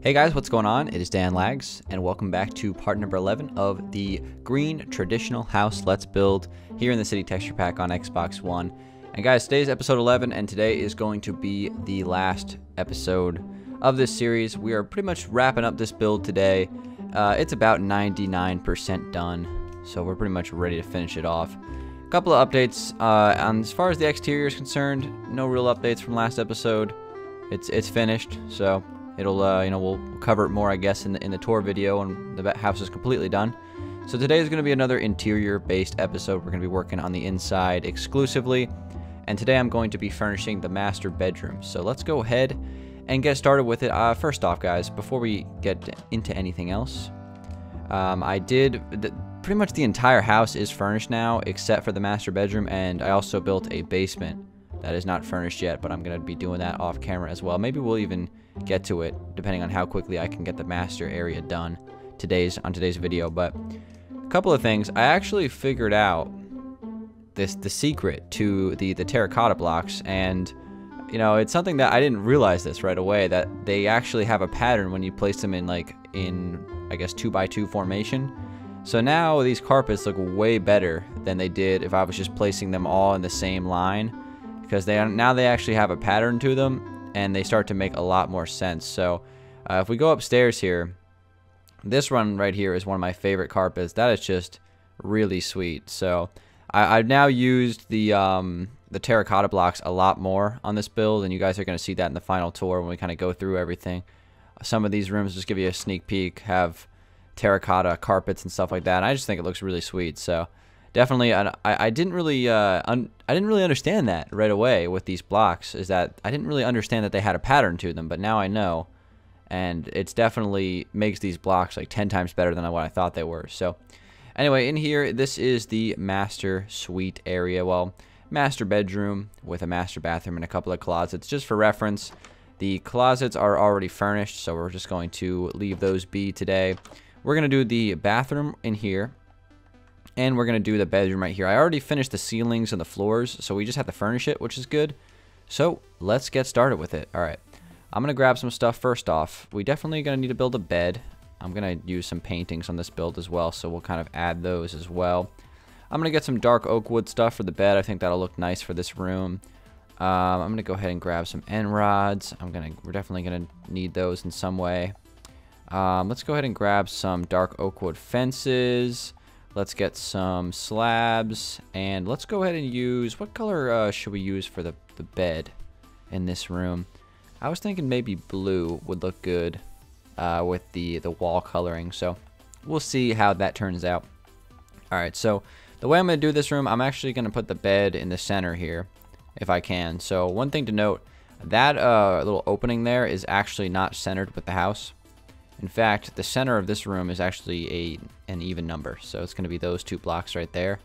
Hey guys, what's going on? It is Dan Lags, and welcome back to part number 11 of the Green Traditional House Let's Build here in the City Texture Pack on Xbox One. And guys, today's episode 11, and today is going to be the last episode of this series. We are pretty much wrapping up this build today. It's about 99% done, so we're pretty much ready to finish it off. A couple of updates. As far as the exterior is concerned, no real updates from last episode. It's finished, so it'll we'll cover it more, I guess, in the tour video when the house is completely done. So today is going to be another interior based episode. We're going to be working on the inside exclusively, and today I'm going to be furnishing the master bedroom. So let's go ahead and get started with it. First off, guys, before we get into anything else, pretty much the entire house is furnished now except for the master bedroom, and I also built a basement that is not furnished yet, but I'm going to be doing that off camera as well. Maybe we'll even get to it depending on how quickly I can get the master area done on today's video. But a couple of things. I actually figured out the secret to the terracotta blocks, and it's something that I didn't realize this right away, that they actually have a pattern when you place them in I guess 2x2 formation. So now these carpets look way better than they did if I was just placing them all in the same line, because they actually have a pattern to them, and they start to make a lot more sense. So if we go upstairs here, this one right here is one of my favorite carpets. That is just really sweet. So I've now used the terracotta blocks a lot more on this build, and you guys are going to see that in the final tour when we kind of go through everything. Some of these rooms, just give you a sneak peek, have terracotta carpets and stuff like that, and I just think it looks really sweet. So definitely, I didn't really understand that right away with these blocks. Is that I didn't really understand that they had a pattern to them, but now I know, and it's definitely makes these blocks like 10 times better than what I thought they were. So anyway, in here, this is the master suite area. Well, master bedroom with a master bathroom and a couple of closets. Just for reference, the closets are already furnished, so we're just going to leave those be today. We're gonna do the bathroom in here, and we're going to do the bedroom right here. I already finished the ceilings and the floors, so we just have to furnish it, which is good. So let's get started with it. All right, I'm going to grab some stuff first off. We definitely going to need to build a bed. I'm going to use some paintings on this build as well, so we'll kind of add those as well. I'm going to get some dark oak wood stuff for the bed. I think that'll look nice for this room. I'm going to go ahead and grab some end rods. We're definitely going to need those in some way. Let's go ahead and grab some dark oak wood fences. Let's get some slabs, and let's go ahead and use, what color should we use for the bed in this room? I was thinking maybe blue would look good with the wall coloring, so we'll see how that turns out. Alright, so the way I'm going to do this room, I'm actually going to put the bed in the center here, if I can. So one thing to note, that little opening there is actually not centered with the house. In fact, the center of this room is actually an even number, so it's going to be those two blocks right there.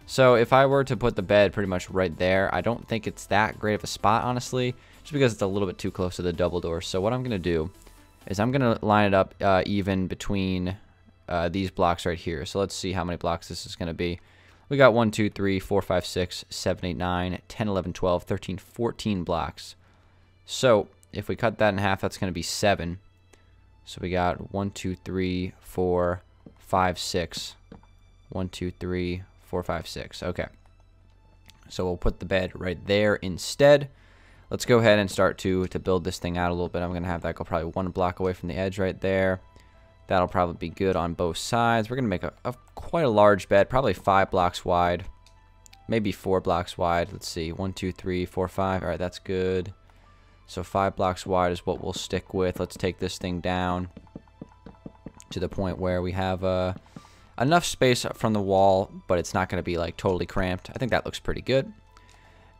So if I were to put the bed pretty much right there, I don't think it's that great of a spot, honestly, just because it's a little bit too close to the double door. So what I'm going to do is I'm going to line it up even between these blocks right here. So let's see how many blocks this is going to be. We got 1, 2, 3, 4, 5, 6, 7, 8, 9, 10, 11, 12, 13, 14 blocks. So if we cut that in half, that's going to be 7. So we got 1, 2, 3, 4, 5, 6. 1, 2, 3, 4, 5, 6. Okay. So we'll put the bed right there instead. Let's go ahead and start to build this thing out a little bit. I'm going to have that go probably 1 block away from the edge right there. That'll probably be good on both sides. We're going to make quite a large bed, probably 5 blocks wide. Maybe 4 blocks wide. Let's see. 1, 2, 3, 4, 5. All right, that's good. So 5 blocks wide is what we'll stick with. Let's take this thing down to the point where we have enough space from the wall, but it's not going to be like totally cramped. I think that looks pretty good.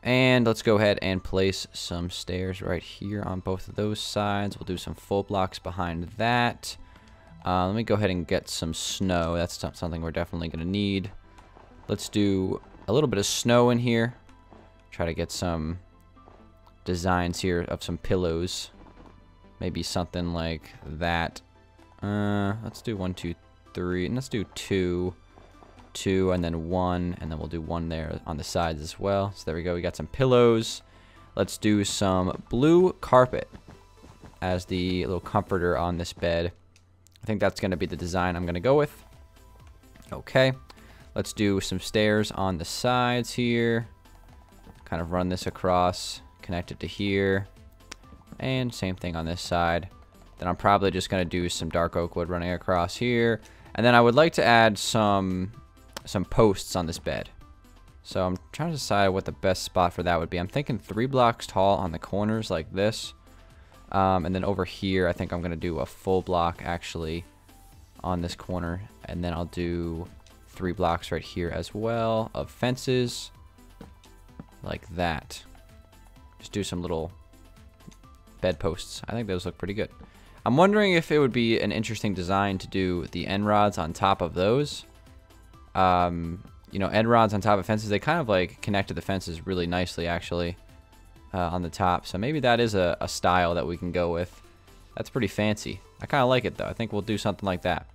And let's go ahead and place some stairs right here on both of those sides. We'll do some full blocks behind that. Let me go ahead and get some snow. That's something we're definitely going to need. Let's do a little bit of snow in here. Try to get some designs here of some pillows, maybe something like that. Let's do 1, 2, 3, and let's do 2, and then 1, and then we'll do 1 there on the sides as well. So there we go, we got some pillows. Let's do some blue carpet. as the little comforter on this bed. I think that's going to be the design I'm going to go with. Okay, let's do some stairs on the sides here. Kind of run this across, connect it to here, and same thing on this side. Then I'm probably just going to do some dark oak wood running across here. And then I would like to add some posts on this bed. So I'm trying to decide what the best spot for that would be. I'm thinking 3 blocks tall on the corners like this. And then over here, I think I'm going to do a full block actually on this corner. And then I'll do 3 blocks right here as well of fences like that. Just do some little bed posts. I think those look pretty good. I'm wondering if it would be an interesting design to do the end rods on top of those. You know, end rods on top of fences, they kind of like connect to the fences really nicely actually on the top. So maybe that is a style that we can go with. That's pretty fancy. I kind of like it though. I think we'll do something like that.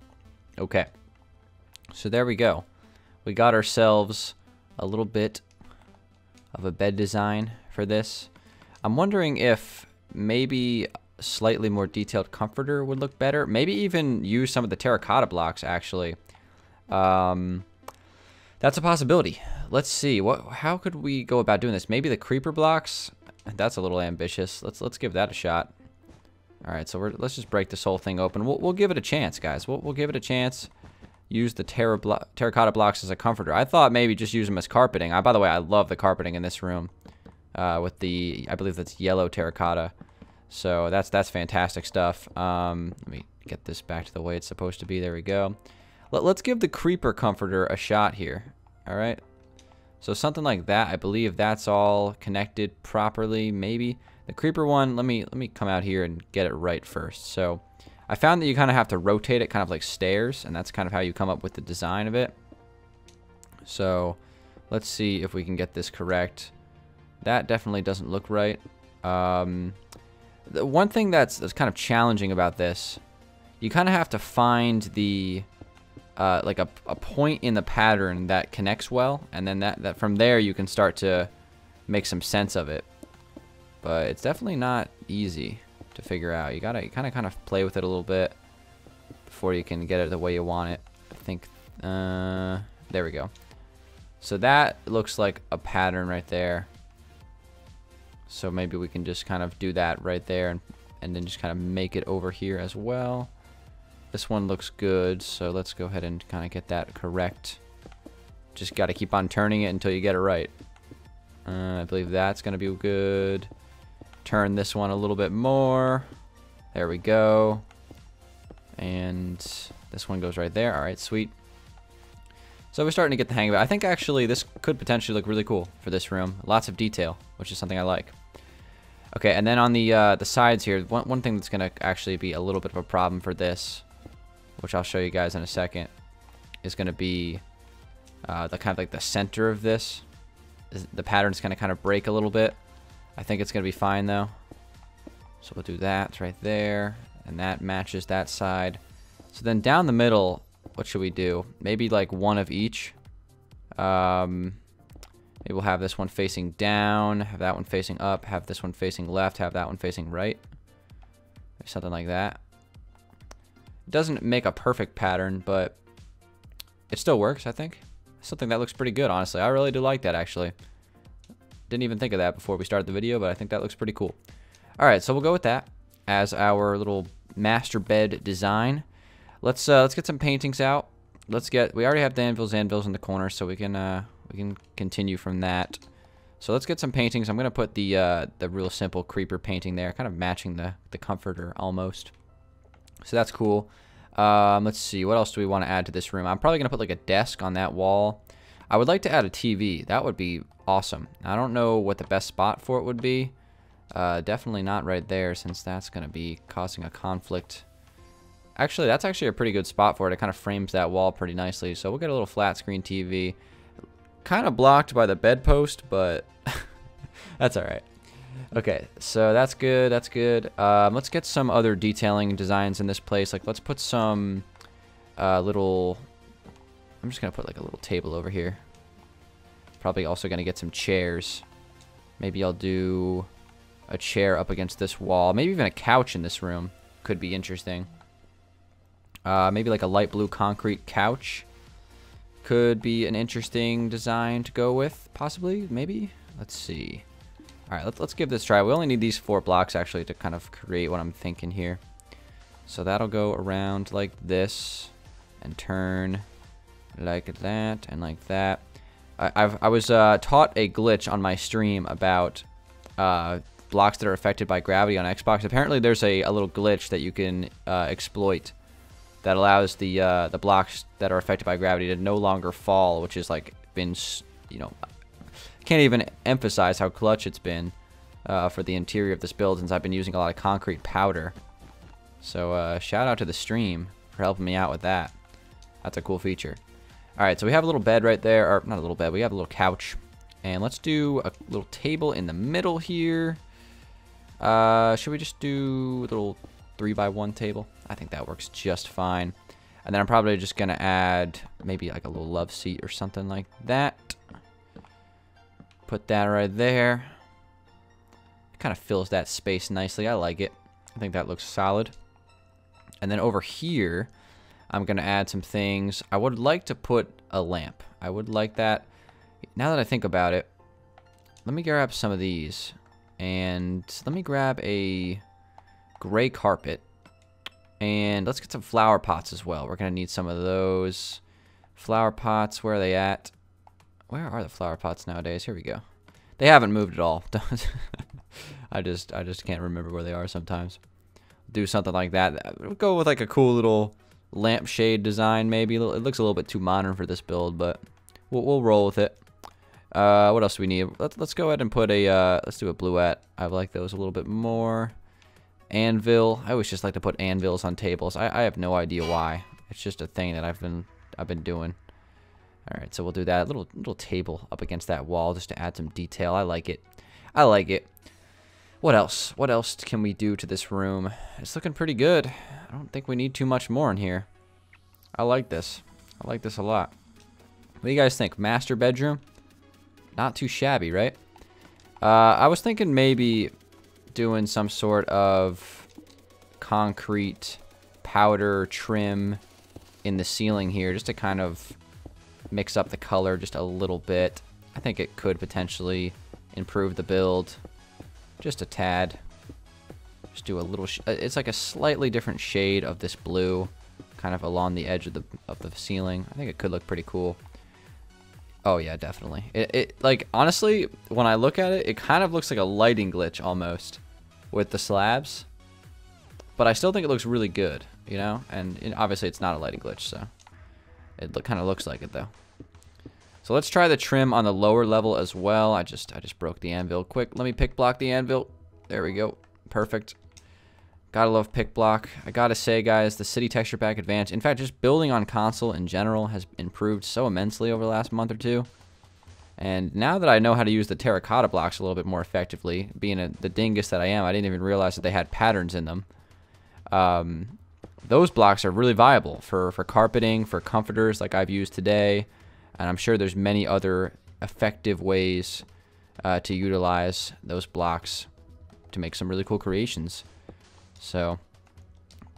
Okay. So there we go. We got ourselves a little bit of a bed design for this. I'm wondering if maybe slightly more detailed comforter would look better. Maybe even use some of the terracotta blocks actually. That's a possibility. Let's see. How could we go about doing this? Maybe the creeper blocks. That's a little ambitious. Let's give that a shot. All right, so let's just break this whole thing open. We'll give it a chance, guys. We'll give it a chance. Use the terracotta blocks as a comforter. I thought maybe just use them as carpeting. By the way, I love the carpeting in this room with the, I believe that's yellow terracotta. So that's fantastic stuff. Let me get this back to the way it's supposed to be. There we go. Let's give the creeper comforter a shot here. All right. So something like that. I believe that's all connected properly. Maybe the creeper one. Let me come out here and get it right first. So I found that you kind of have to rotate it, kind of like stairs, and that's kind of how you come up with the design of it. So let's see if we can get this correct. That definitely doesn't look right. The one thing that's kind of challenging about this, you kind of have to find the like a point in the pattern that connects well, and then that from there you can start to make some sense of it. But it's definitely not easy to figure out. You gotta kind of play with it a little bit before you can get it the way you want it. I think there we go. So that looks like a pattern right there. So maybe we can just kind of do that right there and then just kind of make it over here as well. This one looks good, so let's go ahead and kind of get that correct. Just got to keep on turning it until you get it right. I believe that's going to be good. Turn this one a little bit more. There we go. And this one goes right there. All right, sweet. So we're starting to get the hang of it. I think actually this could potentially look really cool for this room. Lots of detail, which is something I like. Okay, and then on the sides here, one thing that's going to actually be a little bit of a problem for this, which I'll show you guys in a second, is going to be the kind of like the center of this. The pattern's going to kind of break a little bit. I think it's going to be fine though. So we'll do that. It's right there, and that matches that side. So then down the middle, what should we do? Maybe like one of each. Maybe we'll have this one facing down, have that one facing up, have this one facing left, have that one facing right. Maybe something like that. It doesn't make a perfect pattern, but it still works, I think. I still think that looks pretty good, honestly. I really do like that, actually. Didn't even think of that before we started the video, but I think that looks pretty cool. All right, so we'll go with that as our little master bed design. Let's get some paintings out. We already have the anvils in the corner, so we can continue from that. So let's get some paintings. I'm gonna put the real simple creeper painting there, kind of matching the comforter almost. So that's cool. Let's see, what else do we want to add to this room? I'm probably gonna put like a desk on that wall. I would like to add a TV. That would be awesome. I don't know what the best spot for it would be. Definitely not right there, since that's gonna be causing a conflict. Actually, that's actually a pretty good spot for it. It kind of frames that wall pretty nicely. So we'll get a little flat screen TV. Kind of blocked by the bedpost, but that's all right. Okay, so that's good. That's good. Let's get some other detailing designs in this place. Like, let's put some little... I'm just going to put like a little table over here. Probably also going to get some chairs. Maybe I'll do a chair up against this wall. Maybe even a couch in this room could be interesting. Maybe like a light blue concrete couch could be an interesting design to go with, possibly, maybe. Let's see. All right, let's give this a try. We only need these 4 blocks actually to kind of create what I'm thinking here. So that'll go around like this and turn like that and like that. I was taught a glitch on my stream about blocks that are affected by gravity on Xbox. Apparently, there's a little glitch that you can exploit that allows the blocks that are affected by gravity to no longer fall, which has like been, you know, can't even emphasize how clutch it's been for the interior of this build, since I've been using a lot of concrete powder. So shout out to the stream for helping me out with that. That's a cool feature. All right, so we have a little bed right there, or not a little bed, we have a little couch. And let's do a little table in the middle here. Should we just do a little 3x1 table? I think that works just fine. And then I'm probably just gonna add maybe like a little love seat or something like that. Put that right there. Kind of fills that space nicely. I like it. I think that looks solid. And then over here, I'm gonna add some things. I would like to put a lamp. I would like that. Now that I think about it, let me grab some of these. And let me grab a gray carpet. And let's get some flower pots as well. We're going to need some of those. Flower pots, where are they at? Where are the flower pots nowadays? Here we go. They haven't moved at all. I just can't remember where they are sometimes. Do something like that. We'll go with like a cool little lampshade design maybe. It looks a little bit too modern for this build, but we'll roll with it. What else do we need? Let's go ahead and put a let's do a bluette. I like those a little bit more. Anvil. I always just like to put anvils on tables. I have no idea why. It's just a thing that I've been doing. All right, so we'll do that little table up against that wall just to add some detail. I like it. I like it. What else? What else can we do to this room? It's looking pretty good. I don't think we need too much more in here. I like this. I like this a lot. What do you guys think? Master bedroom? Not too shabby, right? I was thinking maybe doing some sort of concrete powder trim in the ceiling here just to kind of mix up the color just a little bit. I think it could potentially improve the build just a tad. Just do a little it's like a slightly different shade of this blue kind of along the edge of the ceiling. I think it could look pretty cool. Oh yeah, definitely. It like honestly, when I look at it, it kind of looks like a lighting glitch almost with the slabs. But I still think it looks really good, you know? And obviously it's not a lighting glitch, so it kind of looks like it though. So let's try the trim on the lower level as well. I just broke the anvil. Quick, let me pick block the anvil. There we go. Perfect. Gotta love pick block. I gotta say, guys, the City Texture Pack Advanced, in fact, just building on console in general has improved so immensely over the last month or two. And now that I know how to use the terracotta blocks a little bit more effectively, being the dingus that I am, I didn't even realize that they had patterns in them. Those blocks are really viable for carpeting, for comforters like I've used today. And I'm sure there's many other effective ways to utilize those blocks to make some really cool creations. So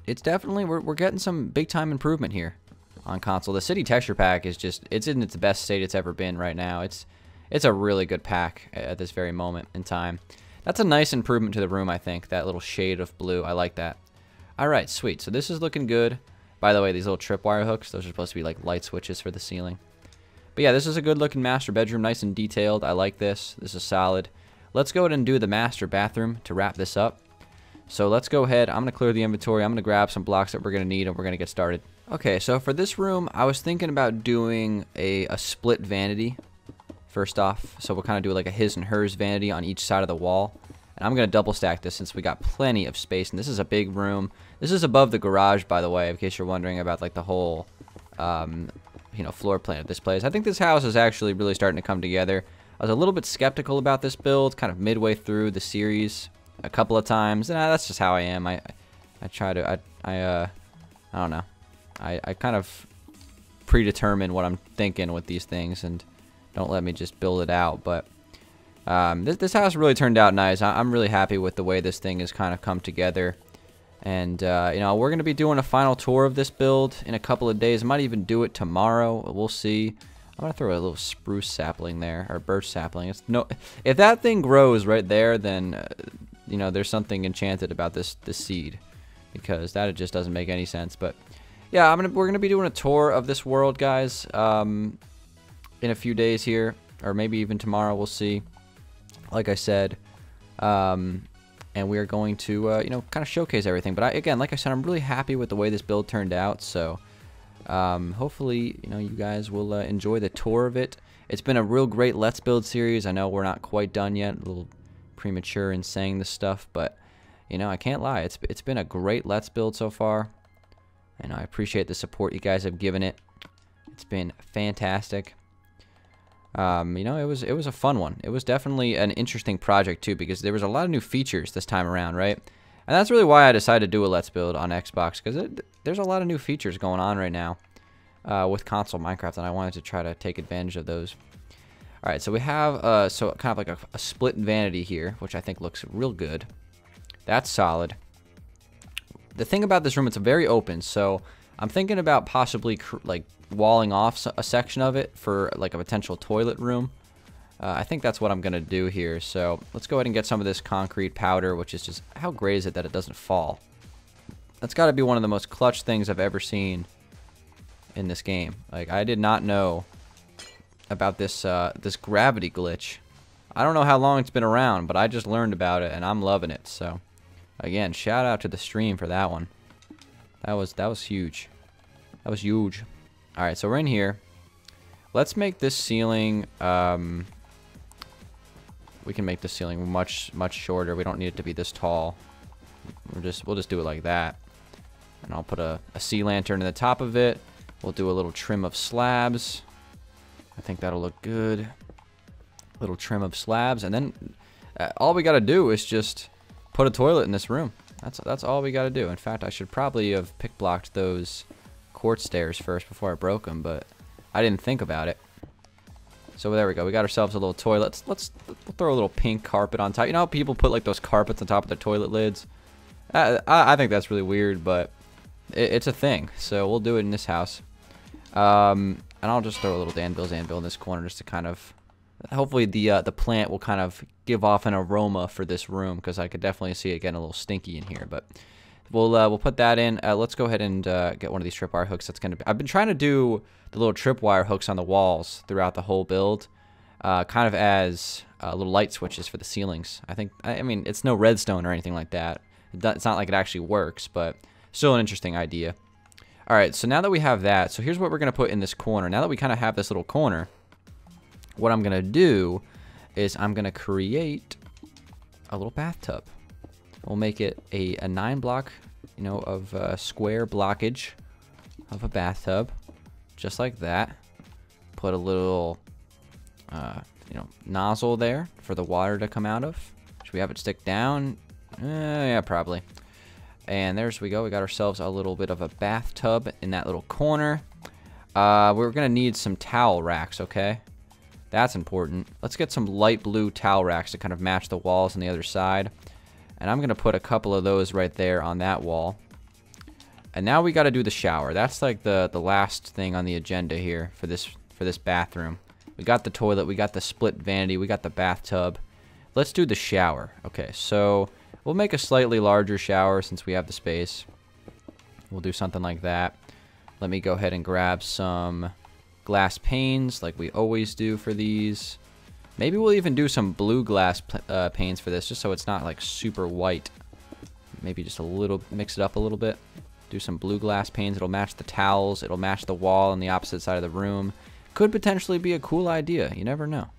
it's definitely, we're getting some big time improvement here on console. The City Texture Pack is just, it's in its best state it's ever been right now. It's a really good pack at this very moment in time. That's a nice improvement to the room, I think. That little shade of blue, I like that. All right, sweet. So this is looking good. By the way, these little tripwire hooks, those are supposed to be like light switches for the ceiling. But yeah, this is a good looking master bedroom, nice and detailed. I like this. This is solid. Let's go ahead and do the master bathroom to wrap this up. So let's go ahead. I'm going to clear the inventory. I'm going to grab some blocks that we're going to need, and we're going to get started. Okay, so for this room, I was thinking about doing a split vanity first off. So we'll kind of do like a his and hers vanity on each side of the wall. And I'm going to double stack this since we got plenty of space. And this is a big room. This is above the garage, by the way, in case you're wondering about like the whole floor plan of this place. I think this house is actually really starting to come together. I was a little bit skeptical about this build kind of midway through the series a couple of times, and that's just how I am. I try to I don't know. I kind of predetermine what I'm thinking with these things and don't let me just build it out. But This house really turned out nice. I'm really happy with the way this thing has kind of come together. And, you know, we're going to be doing a final tour of this build in a couple of days. I might even do it tomorrow. We'll see. I'm going to throw a little spruce sapling there, or birch sapling. If that thing grows right there, then, you know, there's something enchanted about this seed. Because that just doesn't make any sense. But, yeah, we're going to be doing a tour of this world, guys, in a few days here. Or maybe even tomorrow. We'll see. Like I said, and we are going to, you know, kind of showcase everything. But again, like I said, I'm really happy with the way this build turned out. So, hopefully, you know, you guys will enjoy the tour of it. It's been a real great Let's Build series. I know we're not quite done yet, a little premature in saying this stuff, but you know, I can't lie. It's been a great Let's Build so far, and I appreciate the support you guys have given it. It's been fantastic. You know, it was a fun one. It was definitely an interesting project too, because there was a lot of new features this time around, right? And that's really why I decided to do a Let's Build on Xbox, because there's a lot of new features going on right now with console Minecraft, and I wanted to try to take advantage of those. All right, so we have so kind of like a split vanity here, which I think looks real good. That's solid. The thing about this room, it's very open, so I'm thinking about possibly like walling off a section of it for like a potential toilet room. I think that's what I'm gonna do here. So let's go ahead and get some of this concrete powder, which is just, how great is it that it doesn't fall? That's got to be one of the most clutch things I've ever seen in this game. Like, I did not know about this this gravity glitch. I don't know how long it's been around, but I just learned about it and I'm loving it. So again, shout out to the stream for that one. That was huge. That was huge. All right, so we're in here. Let's make this ceiling. We can make this ceiling much shorter. We don't need it to be this tall. We'll just do it like that. And I'll put a sea lantern in the top of it. We'll do a little trim of slabs. I think that'll look good. Little trim of slabs, and then all we gotta do is just put a toilet in this room. That's all we gotta do. In fact, I should probably have pick blocked those quartz stairs first before I broke them, but I didn't think about it. So there we go. We got ourselves a little toilet. We'll throw a little pink carpet on top. You know how people put like those carpets on top of their toilet lids? I think that's really weird, but it's a thing. So we'll do it in this house. And I'll just throw a little Dangeles anvil in this corner just to kind of, hopefully the plant will kind of give off an aroma for this room, because I could definitely see it getting a little stinky in here. But we'll put that in. Let's go ahead and get one of these tripwire hooks. That's gonna be. I've been trying to do the little tripwire hooks on the walls throughout the whole build, kind of as little light switches for the ceilings. I mean, it's no redstone or anything like that. It's not like it actually works, but still an interesting idea. All right, so now that we have that, so here's what we're gonna put in this corner. Now that we kind of have this little corner, what I'm gonna do is I'm gonna create a little bathtub. We'll make it a 9-block, you know, of square blockage of a bathtub, just like that. Put a little, you know, nozzle there for the water to come out of. Should we have it stick down? Yeah, probably. And there we go. We got ourselves a little bit of a bathtub in that little corner. We're gonna need some towel racks, okay? That's important. Let's get some light blue towel racks to kind of match the walls on the other side. And I'm gonna put a couple of those right there on that wall. And now we gotta do the shower. That's like the last thing on the agenda here for this bathroom. We got the toilet, we got the split vanity, we got the bathtub. Let's do the shower. Okay, so we'll make a slightly larger shower since we have the space. We'll do something like that. Let me go ahead and grab some glass panes like we always do for these. Maybe we'll even do some blue glass panes for this, just so it's not like super white. Maybe just a little, mix it up a little bit. Do some blue glass panes. It'll match the towels. It'll match the wall on the opposite side of the room. Could potentially be a cool idea. You never know.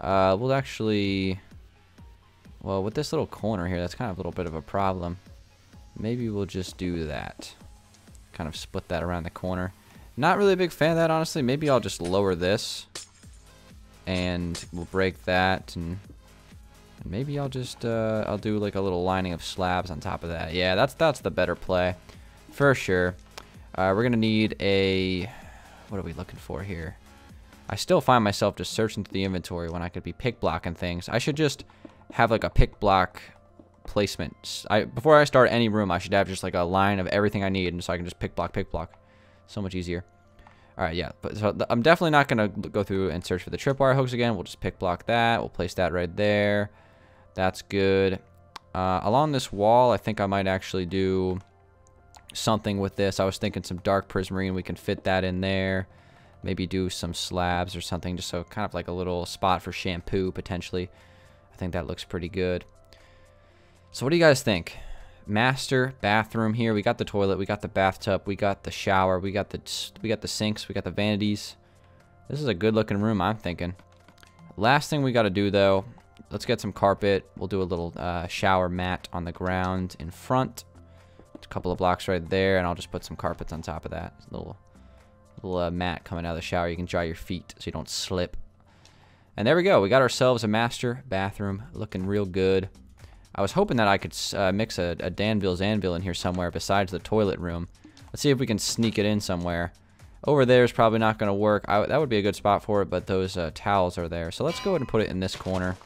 We'll actually, well, with this little corner here, that's kind of a little bit of a problem. Maybe we'll just do that. Kind of split that around the corner. Not really a big fan of that, honestly. Maybe I'll just lower this. And we'll break that, and maybe I'll just I'll do like a little lining of slabs on top of that. Yeah, that's the better play for sure. We're gonna need a, what are we looking for here? I still find myself just searching through the inventory when I could be pick blocking things. I should just have like a pick block placement. Before I start any room, I should have just like a line of everything I need, and so I can just pick block. So much easier. All right, yeah. But so I'm definitely not gonna go through and search for the tripwire hooks again. We'll just pick block that. We'll place that right there. That's good. Along this wall, I think I might actually do something with this. I was thinking some dark prismarine. We can fit that in there. Maybe do some slabs or something, just so kind of like a little spot for shampoo potentially. I think that looks pretty good. So what do you guys think? Master bathroom here. We got the toilet, we got the bathtub, we got the shower, we got the sinks, we got the vanities. This is a good looking room, I'm thinking. Last thing we got to do though, let's get some carpet. We'll do a little shower mat on the ground in front. A couple of blocks right there, and I'll just put some carpets on top of that. A little mat coming out of the shower. You can dry your feet so you don't slip. And there we go. We got ourselves a master bathroom, looking real good. I was hoping that I could mix a Danville's anvil in here somewhere besides the toilet room. Let's see if we can sneak it in somewhere. Over there is probably not going to work. That would be a good spot for it, but those towels are there. So let's go ahead and put it in this corner.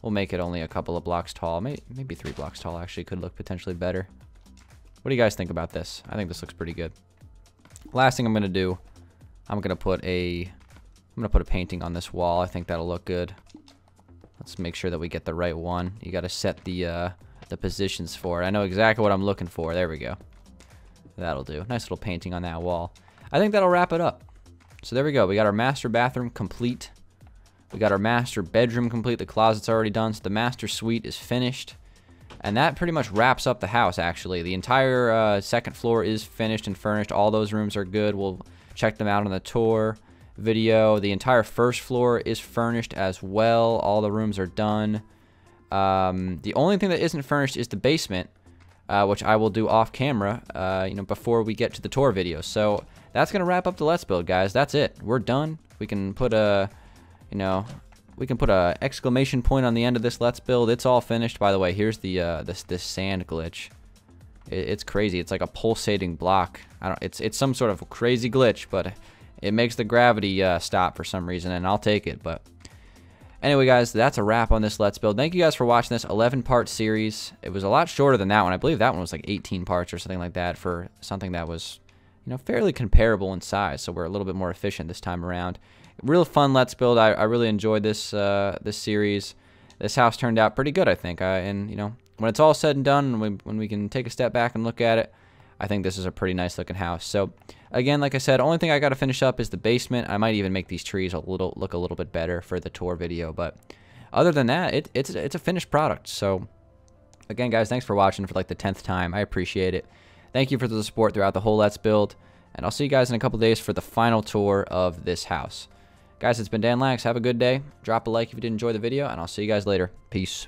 We'll make it only a couple of blocks tall. Maybe 3 blocks tall actually could look potentially better. What do you guys think about this? I think this looks pretty good. Last thing I'm going to do, I'm going to put a painting on this wall. I think that'll look good. Let's make sure that we get the right one. You got to set the positions for it. I know exactly what I'm looking for. There we go. That'll do. Nice little painting on that wall. I think that'll wrap it up. So there we go. We got our master bathroom complete. We got our master bedroom complete. The closet's already done. So the master suite is finished. And that pretty much wraps up the house, actually. The entire second floor is finished and furnished. All those rooms are good. We'll check them out on the tour video. The entire first floor is furnished as well. All the rooms are done. The only thing that isn't furnished is the basement, which I will do off camera, before we get to the tour video. So that's gonna wrap up the Let's Build, guys. That's it. We're done. We can put a, exclamation point on the end of this Let's Build. It's all finished. By the way, here's the this sand glitch. It's crazy. It's like a pulsating block. It's some sort of crazy glitch, but it makes the gravity stop for some reason, and I'll take it. But anyway, guys, that's a wrap on this Let's Build. Thank you guys for watching this 11-part series. It was a lot shorter than that one. I believe that one was like 18 parts or something like that for something that was, fairly comparable in size. So we're a little bit more efficient this time around. Real fun Let's Build. I really enjoyed this this series. This house turned out pretty good, I think. When it's all said and done, when we can take a step back and look at it, I think this is a pretty nice looking house. So again, like I said, only thing I got to finish up is the basement. I might even make these trees look a little bit better for the tour video, but other than that, it's a finished product. So again, guys, thanks for watching for like the 10th time. I appreciate it. Thank you for the support throughout the whole Let's Build, and I'll see you guys in a couple days for the final tour of this house. Guys, it's been Dan Lax. Have a good day. Drop a like if you did enjoy the video, and I'll see you guys later. Peace.